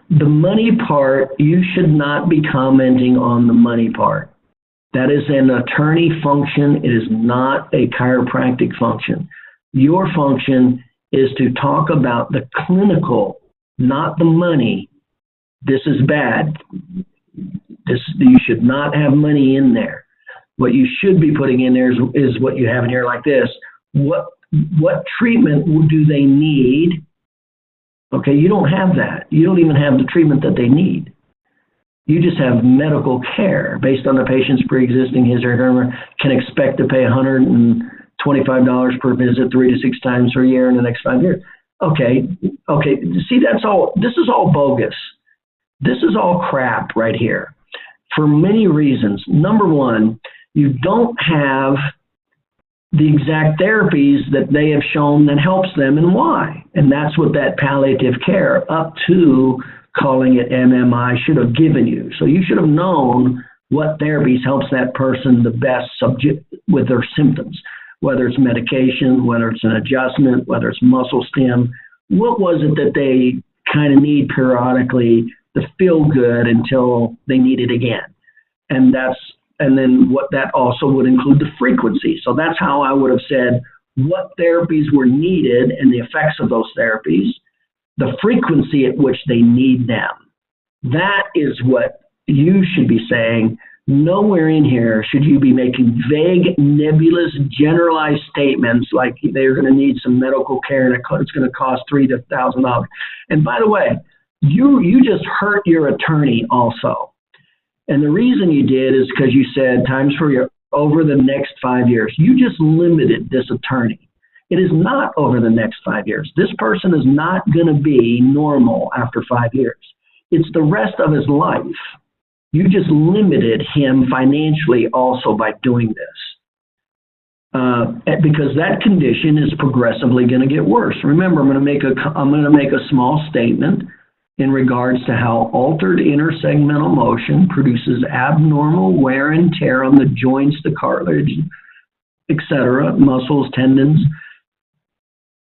The money part, you should not be commenting on the money part. That is an attorney function. It is not a chiropractic function. Your function is to talk about the clinical, not the money. This is bad. You should not have money in there. What you should be putting in there is what you have in here like this. What treatment do they need? Okay, you don't have that. You don't even have the treatment that they need. You just have medical care based on the patient's pre-existing history. Can expect to pay $125 per visit 3 to 6 times per year in the next 5 years. Okay. See, that's all. This is all bogus. This is all crap right here for many reasons. Number one, you don't have the exact therapies that they have shown that helps them and why. And that's what that palliative care up to calling it MMI should have given you. So you should have known what therapies helps that person the best subject with their symptoms, whether it's medication, whether it's an adjustment, whether it's muscle stim. What was it that they kind of need periodically to feel good until they need it again? And then what that also would include the frequency. So that's how I would have said what therapies were needed and the effects of those therapies, the frequency at which they need them. That is what you should be saying. Nowhere in here should you be making vague, nebulous, generalized statements like they're going to need some medical care and it's going to cost $3,000 to $1,000. And by the way, you just hurt your attorney also. And the reason you did is because you said times for your over the next 5 years. You just limited this attorney. It is not over the next 5 years. This person is not going to be normal after 5 years. It's the rest of his life. You just limited him financially also by doing this. Because that condition is progressively going to get worse. Remember, I'm going to make a small statement in regards to how altered intersegmental motion produces abnormal wear and tear on the joints, the cartilage, etc., muscles, tendons,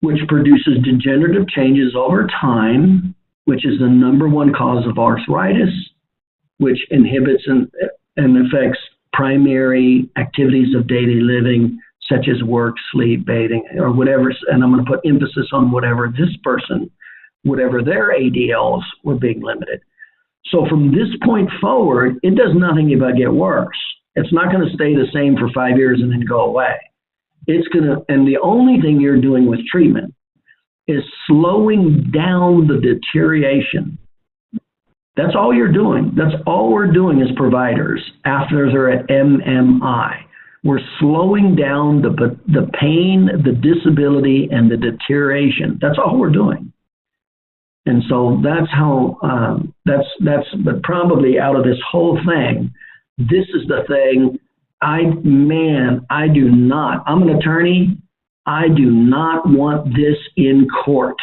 which produces degenerative changes over time, which is the #1 cause of arthritis, which inhibits and affects primary activities of daily living, such as work, sleep, bathing, or whatever. And I'm going to put emphasis on whatever this person, whatever their ADLs were being limited. So from this point forward, it does nothing but get worse. It's not going to stay the same for 5 years and then go away. It's going to, and the only thing you're doing with treatment is slowing down the deterioration. That's all you're doing. That's all we're doing as providers after they're at MMI. We're slowing down the pain, the disability, and the deterioration. That's all we're doing. And so that's how, but probably out of this whole thing, this is the thing, I do not, I'm an attorney, I do not want this in court,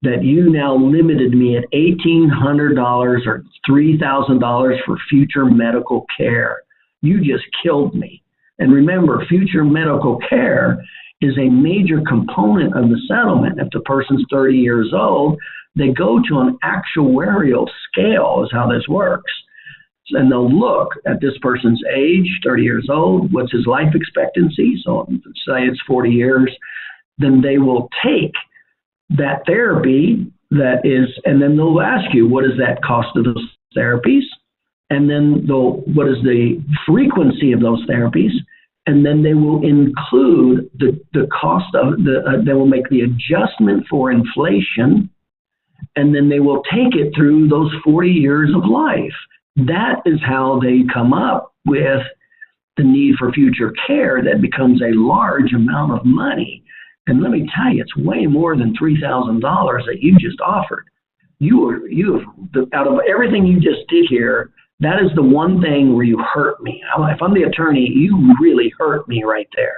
that you now limited me at $1,800 or $3,000 for future medical care. You just killed me. And remember, future medical care is a major component of the settlement. If the person's 30 years old, they go to an actuarial scale is how this works. And they'll look at this person's age, 30 years old, what's his life expectancy, so say it's 40 years, then they will take that therapy that is, and then they'll ask you, what is that cost of those therapies? And then what is the frequency of those therapies? And then they will include the cost of they will make the adjustment for inflation, and then they will take it through those 40 years of life. That is how they come up with the need for future care that becomes a large amount of money. And let me tell you, it's way more than $3,000 that you just offered. Out of everything you just did here, that is the one thing where you hurt me. If I'm the attorney, you really hurt me right there.